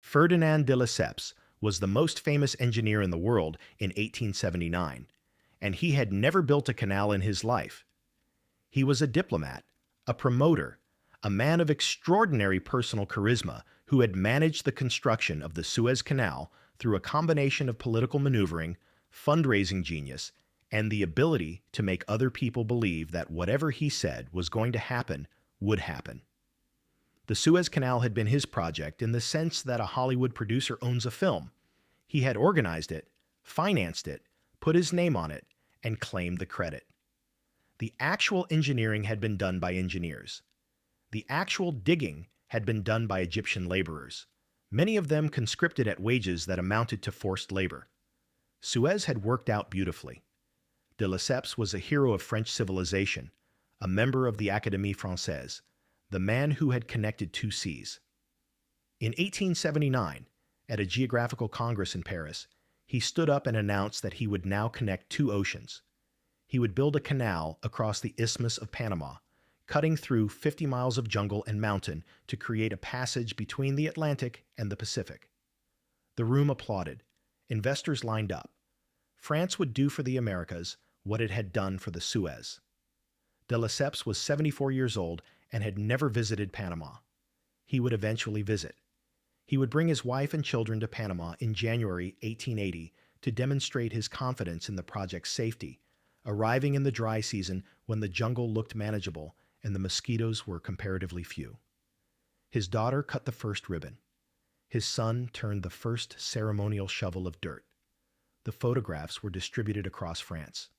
Ferdinand de Lesseps was the most famous engineer in the world in 1879, and he had never built a canal in his life. He was a diplomat, a promoter, a man of extraordinary personal charisma who had managed the construction of the Suez Canal through a combination of political maneuvering, fundraising genius, and the ability to make other people believe that whatever he said was going to happen would happen. The Suez Canal had been his project in the sense that a Hollywood producer owns a film. He had organized it, financed it, put his name on it, and claimed the credit. The actual engineering had been done by engineers. The actual digging had been done by Egyptian laborers, many of them conscripted at wages that amounted to forced labor. Suez had worked out beautifully. De Lesseps was a hero of French civilization, a member of the Académie Française, the man who had connected two seas. In 1879, at a geographical congress in Paris, he stood up and announced that he would now connect two oceans. He would build a canal across the Isthmus of Panama, cutting through 50 miles of jungle and mountain to create a passage between the Atlantic and the Pacific. The room applauded. Investors lined up. France would do for the Americas what it had done for the Suez. De Lesseps was 74 years old and had never visited Panama. He would eventually visit. He would bring his wife and children to Panama in January 1880 to demonstrate his confidence in the project's safety, arriving in the dry season when the jungle looked manageable and the mosquitoes were comparatively few. His daughter cut the first ribbon. His son turned the first ceremonial shovel of dirt. The photographs were distributed across France.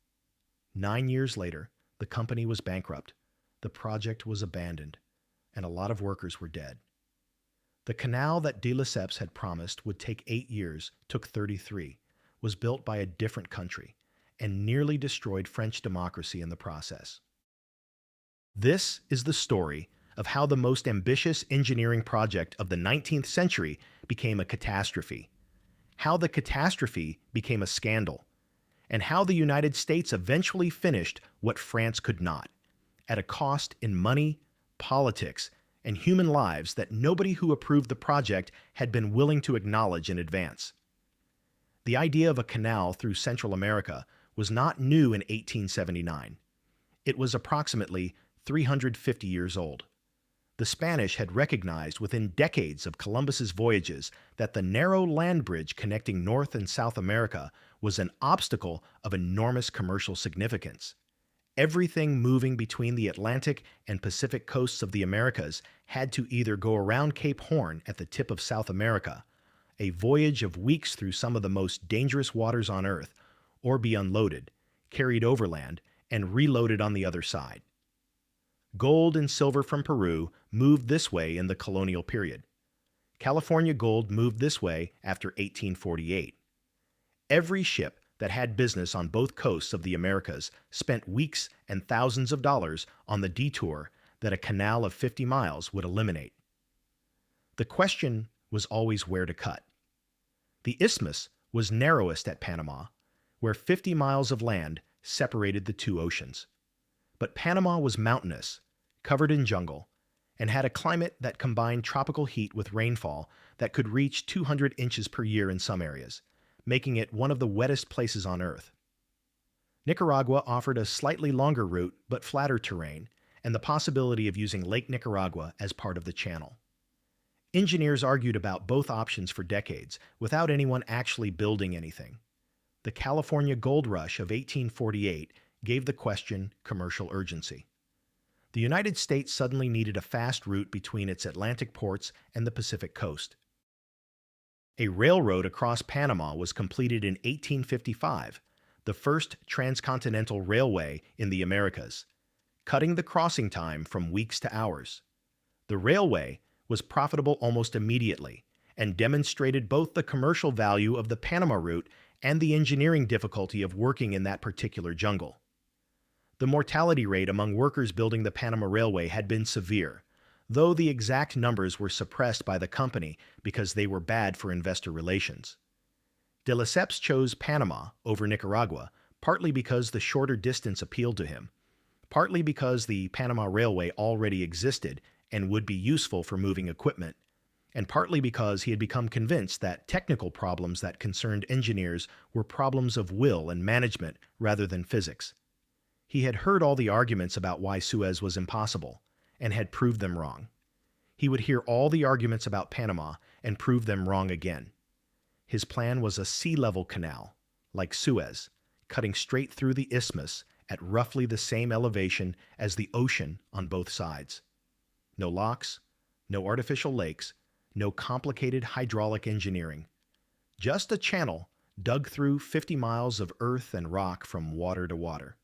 9 years later, the company was bankrupt, the project was abandoned, and a lot of workers were dead. The canal that de Lesseps had promised would take 8 years took 33, was built by a different country, and nearly destroyed French democracy in the process. This is the story of how the most ambitious engineering project of the 19th century became a catastrophe, how the catastrophe became a scandal, and how the United States eventually finished what France could not, at a cost in money, politics, and human lives that nobody who approved the project had been willing to acknowledge in advance. The idea of a canal through Central America was not new in 1879. It was approximately 350 years old. The Spanish had recognized within decades of Columbus's voyages that the narrow land bridge connecting North and South America was an obstacle of enormous commercial significance. Everything moving between the Atlantic and Pacific coasts of the Americas had to either go around Cape Horn at the tip of South America, a voyage of weeks through some of the most dangerous waters on Earth, or be unloaded, carried overland, and reloaded on the other side. Gold and silver from Peru moved this way in the colonial period. California gold moved this way after 1848. Every ship that had business on both coasts of the Americas spent weeks and thousands of dollars on the detour that a canal of 50 miles would eliminate. The question was always where to cut. The isthmus was narrowest at Panama, where 50 miles of land separated the two oceans. But Panama was mountainous, covered in jungle, and had a climate that combined tropical heat with rainfall that could reach 200 inches per year in some areas, making it one of the wettest places on Earth. Nicaragua offered a slightly longer route but flatter terrain and the possibility of using Lake Nicaragua as part of the channel. Engineers argued about both options for decades without anyone actually building anything. The California gold rush of 1848 gave the question commercial urgency. The United States suddenly needed a fast route between its Atlantic ports and the Pacific coast. A railroad across Panama was completed in 1855, the first transcontinental railway in the Americas, cutting the crossing time from weeks to hours. The railway was profitable almost immediately and demonstrated both the commercial value of the Panama route and the engineering difficulty of working in that particular jungle. The mortality rate among workers building the Panama Railway had been severe, though the exact numbers were suppressed by the company because they were bad for investor relations. De Lesseps chose Panama over Nicaragua, partly because the shorter distance appealed to him, partly because the Panama Railway already existed and would be useful for moving equipment, and partly because he had become convinced that technical problems that concerned engineers were problems of will and management rather than physics. He had heard all the arguments about why Suez was impossible, and had proved them wrong. He would hear all the arguments about Panama and prove them wrong again. His plan was a sea-level canal, like Suez, cutting straight through the isthmus at roughly the same elevation as the ocean on both sides. No locks, no artificial lakes, no complicated hydraulic engineering. Just a channel dug through 50 miles of earth and rock from water to water.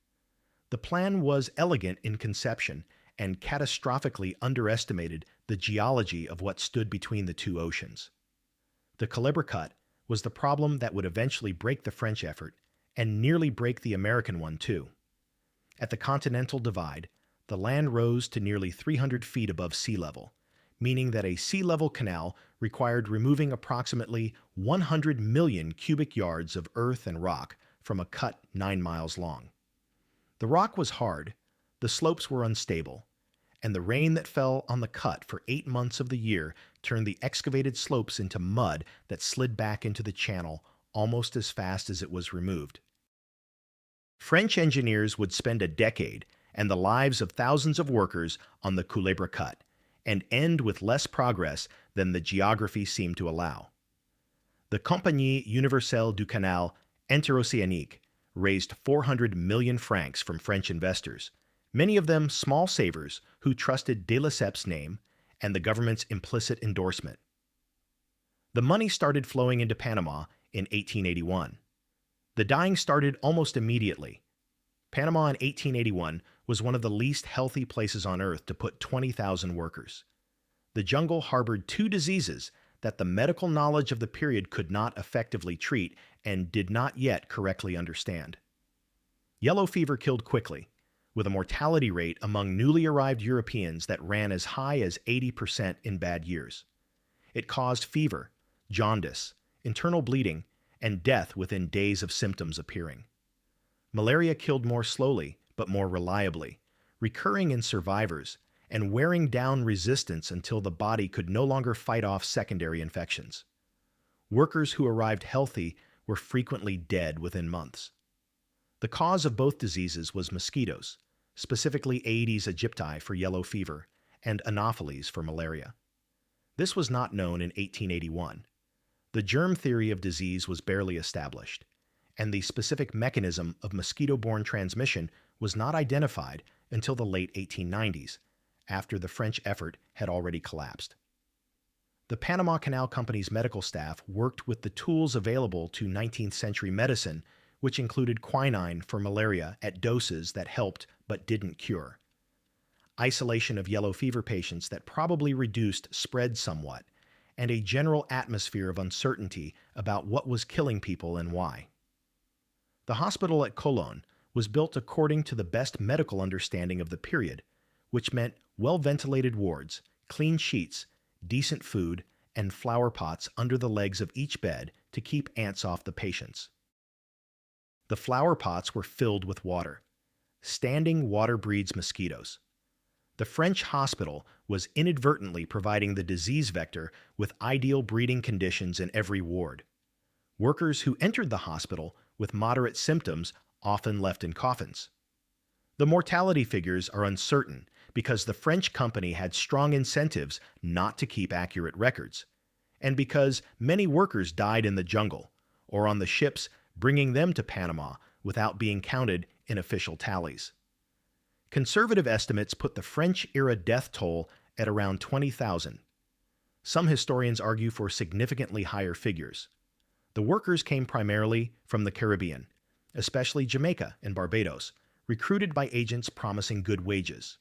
The plan was elegant in conception and catastrophically underestimated the geology of what stood between the two oceans. The Calibre Cut was the problem that would eventually break the French effort and nearly break the American one too. At the Continental Divide, the land rose to nearly 300 feet above sea level, meaning that a sea-level canal required removing approximately 100 million cubic yards of earth and rock from a cut 9 miles long. The rock was hard, the slopes were unstable, and the rain that fell on the cut for 8 months of the year turned the excavated slopes into mud that slid back into the channel almost as fast as it was removed. French engineers would spend a decade and the lives of thousands of workers on the Calibre Cut, and end with less progress than the geography seemed to allow. The Compagnie Universelle du Canal Interoceanique raised 400 million francs from French investors, many of them small savers who trusted de Lesseps' name and the government's implicit endorsement. The money started flowing into Panama in 1881. The dying started almost immediately. Panama in 1881 was one of the least healthy places on Earth to put 20,000 workers. The jungle harbored 2 diseases that the medical knowledge of the period could not effectively treat and did not yet correctly understand. Yellow fever killed quickly, with a mortality rate among newly arrived Europeans that ran as high as 80% in bad years. It caused fever, jaundice, internal bleeding, and death within days of symptoms appearing. Malaria killed more slowly, but more reliably, recurring in survivors and wearing down resistance until the body could no longer fight off secondary infections. Workers who arrived healthy were frequently dead within months. The cause of both diseases was mosquitoes, specifically Aedes aegypti for yellow fever and Anopheles for malaria. This was not known in 1881. The germ theory of disease was barely established, and the specific mechanism of mosquito-borne transmission was not identified until the late 1890s, after the French effort had already collapsed. The Panama Canal Company's medical staff worked with the tools available to 19th century medicine, which included quinine for malaria at doses that helped but didn't cure. Isolation of yellow fever patients that probably reduced spread somewhat, and a general atmosphere of uncertainty about what was killing people and why. The hospital at Colon was built according to the best medical understanding of the period, which meant well-ventilated wards, clean sheets, decent food, and flower pots under the legs of each bed to keep ants off the patients. The flower pots were filled with water. Standing water breeds mosquitoes. The French hospital was inadvertently providing the disease vector with ideal breeding conditions in every ward. Workers who entered the hospital with moderate symptoms often left in coffins. The mortality figures are uncertain because the French company had strong incentives not to keep accurate records, and because many workers died in the jungle or on the ships bringing them to Panama without being counted in official tallies. Conservative estimates put the French-era death toll at around 20,000. Some historians argue for significantly higher figures. The workers came primarily from the Caribbean, especially Jamaica and Barbados, recruited by agents promising good wages.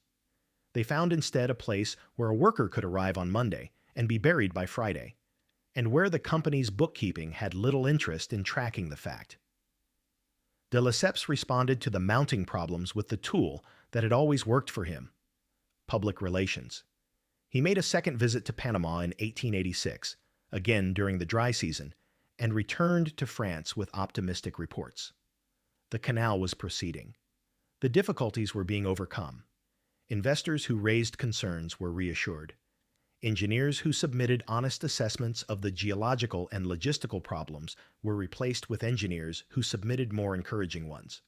They found instead a place where a worker could arrive on Monday and be buried by Friday, and where the company's bookkeeping had little interest in tracking the fact. De Lesseps responded to the mounting problems with the tool that had always worked for him: public relations. He made a second visit to Panama in 1886, again during the dry season, and returned to France with optimistic reports. The canal was proceeding. The difficulties were being overcome. Investors who raised concerns were reassured. Engineers who submitted honest assessments of the geological and logistical problems were replaced with engineers who submitted more encouraging ones.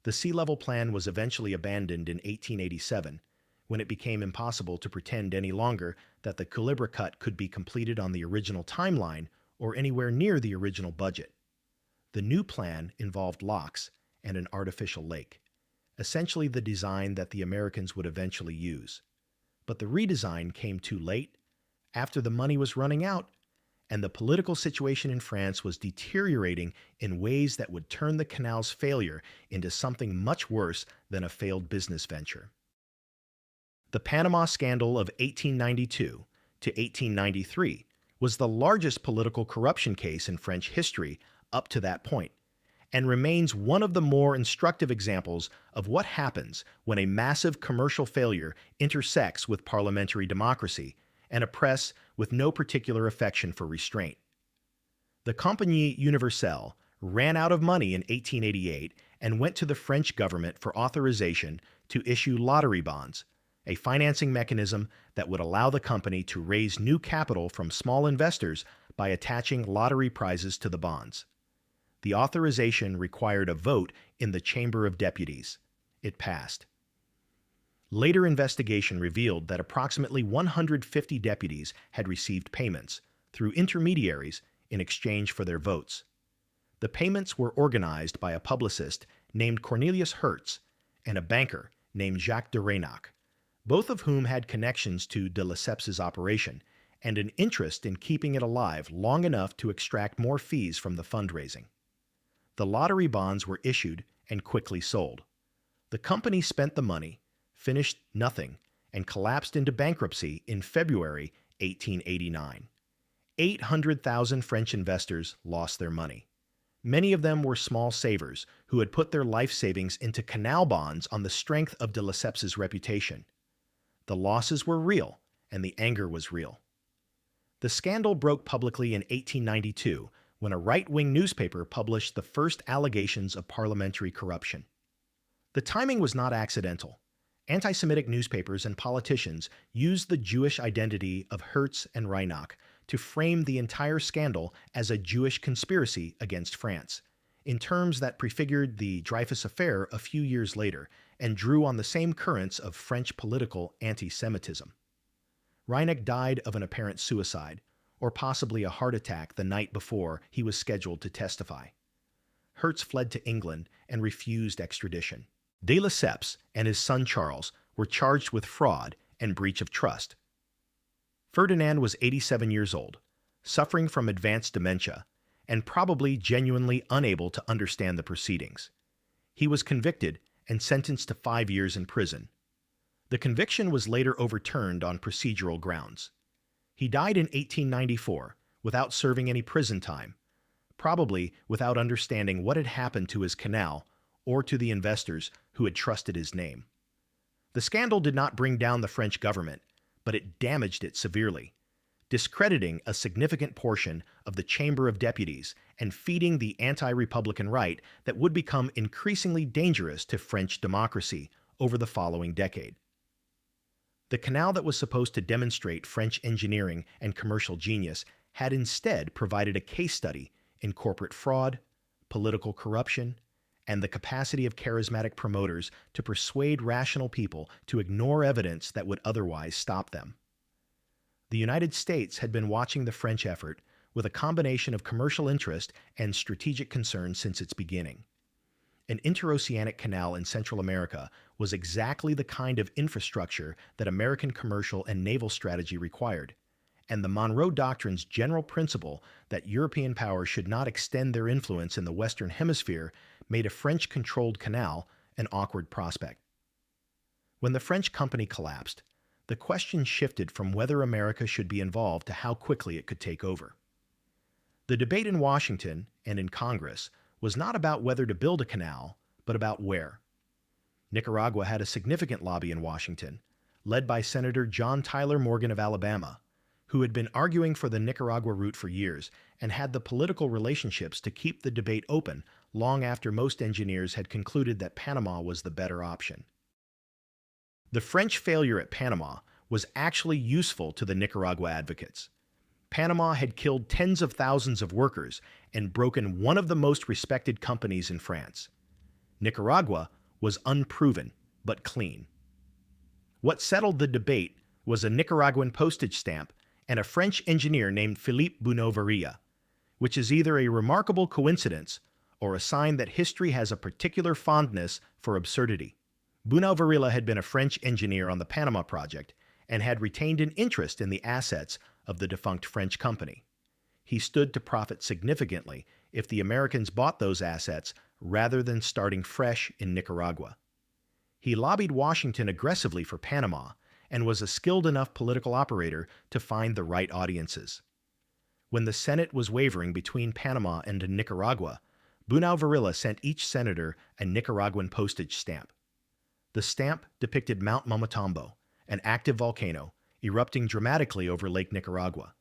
The sea level plan was eventually abandoned in 1887, when it became impossible to pretend any longer that the Culebra Cut could be completed on the original timeline or anywhere near the original budget. The new plan involved locks and an artificial lake, essentially the design that the Americans would eventually use. But the redesign came too late, after the money was running out, and the political situation in France was deteriorating in ways that would turn the canal's failure into something much worse than a failed business venture. The Panama Scandal of 1892 to 1893 was the largest political corruption case in French history up to that point, and remains one of the more instructive examples of what happens when a massive commercial failure intersects with parliamentary democracy and a press with no particular affection for restraint. The Compagnie Universelle ran out of money in 1888 and went to the French government for authorization to issue lottery bonds, a financing mechanism that would allow the company to raise new capital from small investors by attaching lottery prizes to the bonds. The authorization required a vote in the Chamber of Deputies. It passed. Later investigation revealed that approximately 150 deputies had received payments through intermediaries in exchange for their votes. The payments were organized by a publicist named Cornelius Hertz and a banker named Jacques de Reynac, both of whom had connections to de Lesseps's operation and an interest in keeping it alive long enough to extract more fees from the fundraising. The lottery bonds were issued and quickly sold. The company spent the money, finished nothing, and collapsed into bankruptcy in February 1889. 800,000 French investors lost their money. Many of them were small savers who had put their life savings into canal bonds on the strength of de Lesseps's reputation. The losses were real, and the anger was real. The scandal broke publicly in 1892 when a right-wing newspaper published the first allegations of parliamentary corruption. The timing was not accidental. Anti-Semitic newspapers and politicians used the Jewish identity of Hertz and Reinach to frame the entire scandal as a Jewish conspiracy against France, in terms that prefigured the Dreyfus Affair a few years later and drew on the same currents of French political anti-Semitism. Reinach died of an apparent suicide, or possibly a heart attack the night before he was scheduled to testify. Hertz fled to England and refused extradition. De Lesseps and his son Charles were charged with fraud and breach of trust. Ferdinand was 87 years old, suffering from advanced dementia, and probably genuinely unable to understand the proceedings. He was convicted and sentenced to 5 years in prison. The conviction was later overturned on procedural grounds. He died in 1894 without serving any prison time, probably without understanding what had happened to his canal or to the investors who had trusted his name. The scandal did not bring down the French government, but it damaged it severely, discrediting a significant portion of the Chamber of Deputies and feeding the anti-Republican right that would become increasingly dangerous to French democracy over the following decade. The canal that was supposed to demonstrate French engineering and commercial genius had instead provided a case study in corporate fraud, political corruption, and the capacity of charismatic promoters to persuade rational people to ignore evidence that would otherwise stop them. The United States had been watching the French effort with a combination of commercial interest and strategic concern since its beginning. An interoceanic canal in Central America was exactly the kind of infrastructure that American commercial and naval strategy required, and the Monroe Doctrine's general principle that European powers should not extend their influence in the Western Hemisphere made a French-controlled canal an awkward prospect. When the French company collapsed, the question shifted from whether America should be involved to how quickly it could take over. The debate in Washington and in Congress was not about whether to build a canal, but about where. Nicaragua had a significant lobby in Washington, led by Senator John Tyler Morgan of Alabama, who had been arguing for the Nicaragua route for years and had the political relationships to keep the debate open long after most engineers had concluded that Panama was the better option. The French failure at Panama was actually useful to the Nicaragua advocates. Panama had killed tens of thousands of workers and broken one of the most respected companies in France. Nicaragua was unproven, but clean. What settled the debate was a Nicaraguan postage stamp and a French engineer named Philippe Bunau-Varilla, which is either a remarkable coincidence or a sign that history has a particular fondness for absurdity. Bunau-Varilla had been a French engineer on the Panama Project and had retained an interest in the assets of the defunct French company. He stood to profit significantly if the Americans bought those assets rather than starting fresh in Nicaragua. He lobbied Washington aggressively for Panama and was a skilled enough political operator to find the right audiences. When the Senate was wavering between Panama and Nicaragua, Bunau-Varilla sent each senator a Nicaraguan postage stamp. The stamp depicted Mount Momotombo, an active volcano, erupting dramatically over Lake Nicaragua.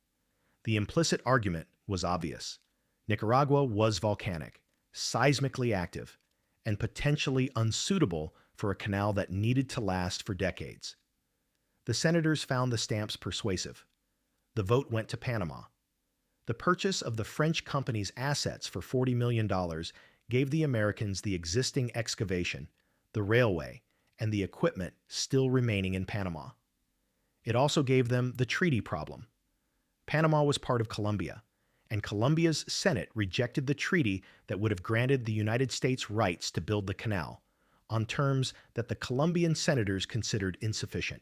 The implicit argument was obvious. Nicaragua was volcanic, seismically active, and potentially unsuitable for a canal that needed to last for decades. The senators found the stamps persuasive. The vote went to Panama. The purchase of the French company's assets for $40 million gave the Americans the existing excavation, the railway, and the equipment still remaining in Panama. It also gave them the treaty problem. Panama was part of Colombia, and Colombia's Senate rejected the treaty that would have granted the United States rights to build the canal, on terms that the Colombian senators considered insufficient.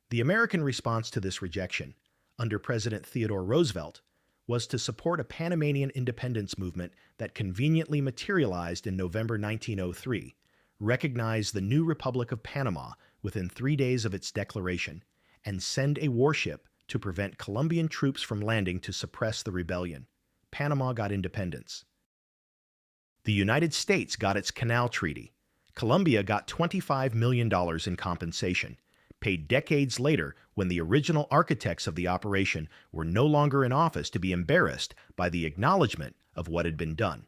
The American response to this rejection, under President Theodore Roosevelt, was to support a Panamanian independence movement that conveniently materialized in November 1903, recognize the new Republic of Panama within 3 days of its declaration, and send a warship to prevent Colombian troops from landing to suppress the rebellion. Panama got independence. The United States got its canal treaty. Colombia got $25 million in compensation, paid decades later when the original architects of the operation were no longer in office to be embarrassed by the acknowledgement of what had been done.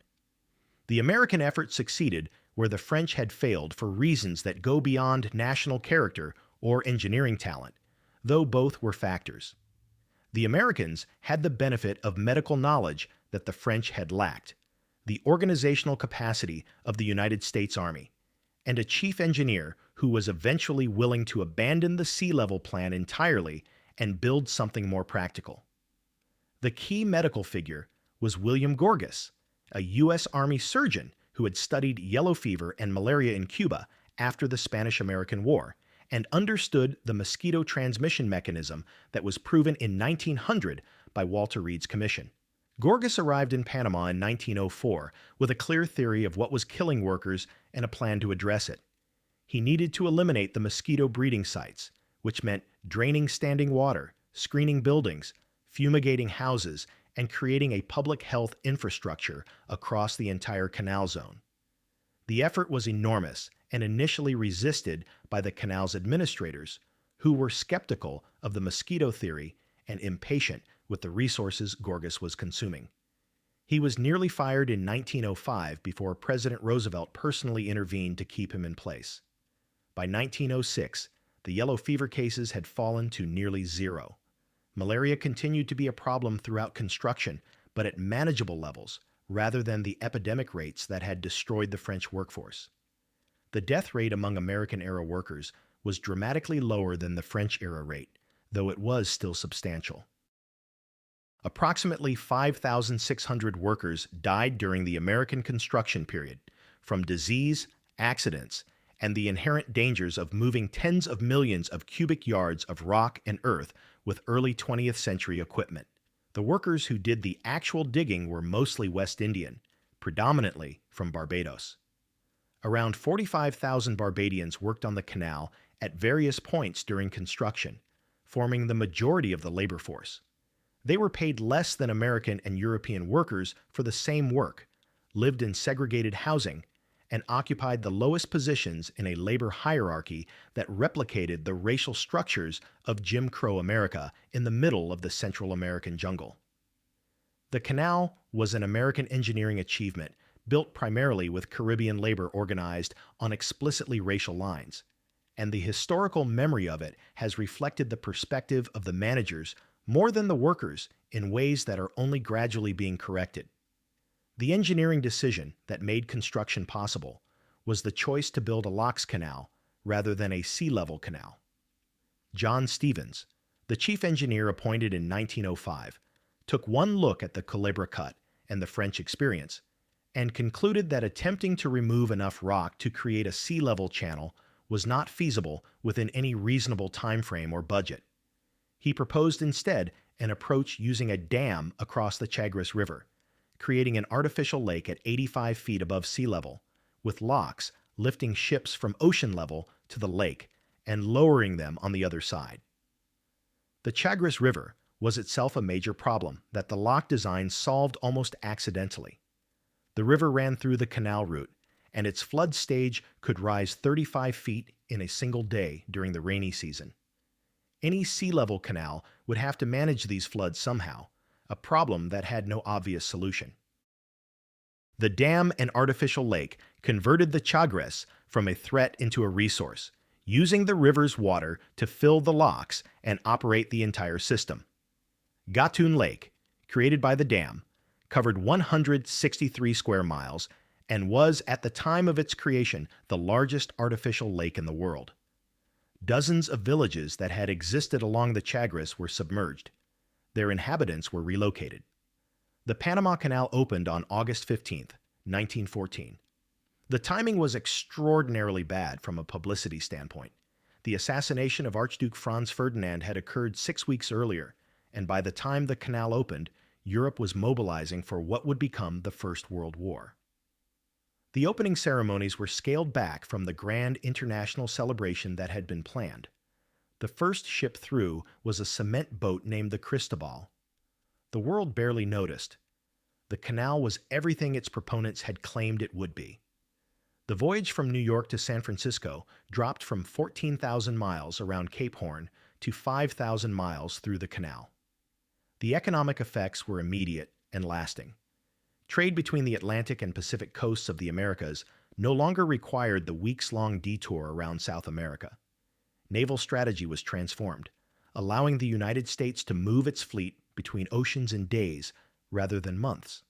The American effort succeeded where the French had failed for reasons that go beyond national character or engineering talent, though both were factors. The Americans had the benefit of medical knowledge that the French had lacked, the organizational capacity of the United States Army, and a chief engineer who was eventually willing to abandon the sea level plan entirely and build something more practical. The key medical figure was William Gorgas, a U.S. Army surgeon who had studied yellow fever and malaria in Cuba after the Spanish-American War and understood the mosquito transmission mechanism that was proven in 1900 by Walter Reed's commission. Gorgas arrived in Panama in 1904 with a clear theory of what was killing workers and a plan to address it. He needed to eliminate the mosquito breeding sites, which meant draining standing water, screening buildings, fumigating houses, and creating a public health infrastructure across the entire canal zone. The effort was enormous and initially resisted by the canal's administrators, who were skeptical of the mosquito theory and impatient with the resources Gorgas was consuming. He was nearly fired in 1905 before President Roosevelt personally intervened to keep him in place. By 1906, the yellow fever cases had fallen to nearly zero. Malaria continued to be a problem throughout construction, but at manageable levels, rather than the epidemic rates that had destroyed the French workforce. The death rate among American-era workers was dramatically lower than the French-era rate, though it was still substantial. Approximately 5,600 workers died during the American construction period, from disease, accidents, and the inherent dangers of moving tens of millions of cubic yards of rock and earth with early 20th century equipment. The workers who did the actual digging were mostly West Indian, predominantly from Barbados. Around 45,000 Barbadians worked on the canal at various points during construction, forming the majority of the labor force. They were paid less than American and European workers for the same work, lived in segregated housing, and occupied the lowest positions in a labor hierarchy that replicated the racial structures of Jim Crow America in the middle of the Central American jungle. The canal was an American engineering achievement built primarily with Caribbean labor organized on explicitly racial lines, and the historical memory of it has reflected the perspective of the managers more than the workers in ways that are only gradually being corrected. The engineering decision that made construction possible was the choice to build a locks canal rather than a sea-level canal. John Stevens, the chief engineer appointed in 1905, took one look at the Culebra Cut and the French experience and concluded that attempting to remove enough rock to create a sea-level channel was not feasible within any reasonable time frame or budget. He proposed instead an approach using a dam across the Chagres River, creating an artificial lake at 85 feet above sea level, with locks lifting ships from ocean level to the lake and lowering them on the other side. The Chagres River was itself a major problem that the lock design solved almost accidentally. The river ran through the canal route, and its flood stage could rise 35 feet in a single day during the rainy season. Any sea-level canal would have to manage these floods somehow, a problem that had no obvious solution. The dam and artificial lake converted the Chagres from a threat into a resource, using the river's water to fill the locks and operate the entire system. Gatun Lake, created by the dam, covered 163 square miles and was, at the time of its creation, the largest artificial lake in the world. Dozens of villages that had existed along the Chagres were submerged. Their inhabitants were relocated. The Panama Canal opened on August 15, 1914. The timing was extraordinarily bad from a publicity standpoint. The assassination of Archduke Franz Ferdinand had occurred 6 weeks earlier, and by the time the canal opened, Europe was mobilizing for what would become the First World War. The opening ceremonies were scaled back from the grand international celebration that had been planned. The first ship through was a cement boat named the Cristobal. The world barely noticed. The canal was everything its proponents had claimed it would be. The voyage from New York to San Francisco dropped from 14,000 miles around Cape Horn to 5,000 miles through the canal. The economic effects were immediate and lasting. Trade between the Atlantic and Pacific coasts of the Americas no longer required the weeks-long detour around South America. Naval strategy was transformed, allowing the United States to move its fleet between oceans in days rather than months.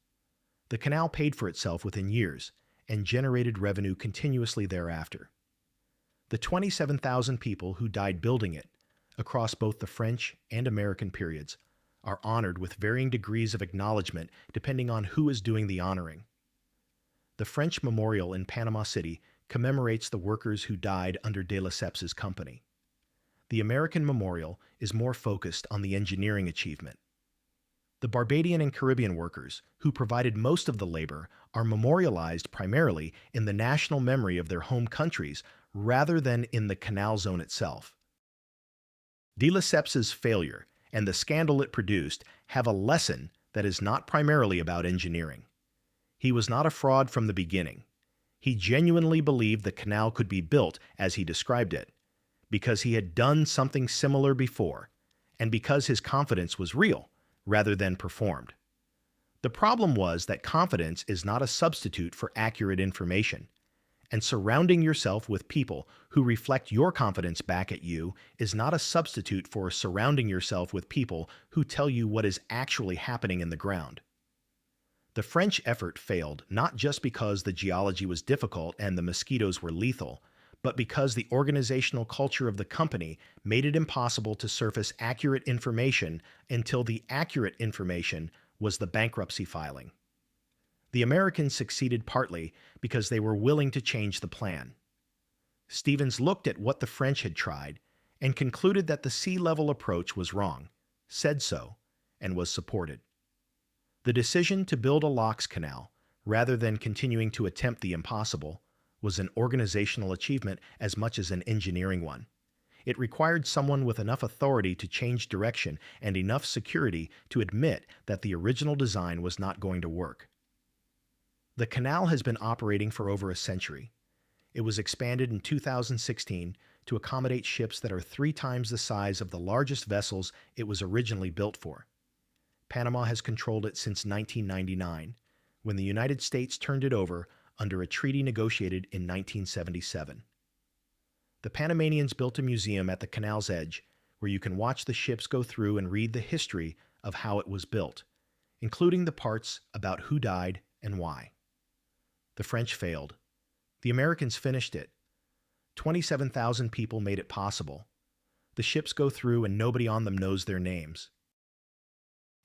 The canal paid for itself within years and generated revenue continuously thereafter. The 27,000 people who died building it, across both the French and American periods, are honored with varying degrees of acknowledgement depending on who is doing the honoring. The French Memorial in Panama City commemorates the workers who died under de Lesseps' company. The American Memorial is more focused on the engineering achievement. The Barbadian and Caribbean workers, who provided most of the labor, are memorialized primarily in the national memory of their home countries rather than in the canal zone itself. De Lesseps' failure and the scandal it produced have a lesson that is not primarily about engineering. He was not a fraud from the beginning. He genuinely believed the canal could be built as he described it, because he had done something similar before, and because his confidence was real rather than performed. The problem was that confidence is not a substitute for accurate information, and surrounding yourself with people who reflect your confidence back at you is not a substitute for surrounding yourself with people who tell you what is actually happening in the ground. The French effort failed not just because the geology was difficult and the mosquitoes were lethal, but because the organizational culture of the company made it impossible to surface accurate information until the accurate information was the bankruptcy filing. The Americans succeeded partly because they were willing to change the plan. Stevens looked at what the French had tried and concluded that the sea-level approach was wrong, said so, and was supported. The decision to build a locks canal, rather than continuing to attempt the impossible, was an organizational achievement as much as an engineering one. It required someone with enough authority to change direction and enough security to admit that the original design was not going to work. The canal has been operating for over a century. It was expanded in 2016 to accommodate ships that are 3 times the size of the largest vessels it was originally built for. Panama has controlled it since 1999, when the United States turned it over under a treaty negotiated in 1977. The Panamanians built a museum at the canal's edge where you can watch the ships go through and read the history of how it was built, including the parts about who died and why. The French failed. The Americans finished it. 27,000 people made it possible. The ships go through and nobody on them knows their names.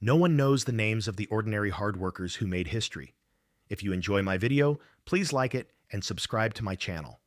No one knows the names of the ordinary hard workers who made history. If you enjoy my video, please like it and subscribe to my channel.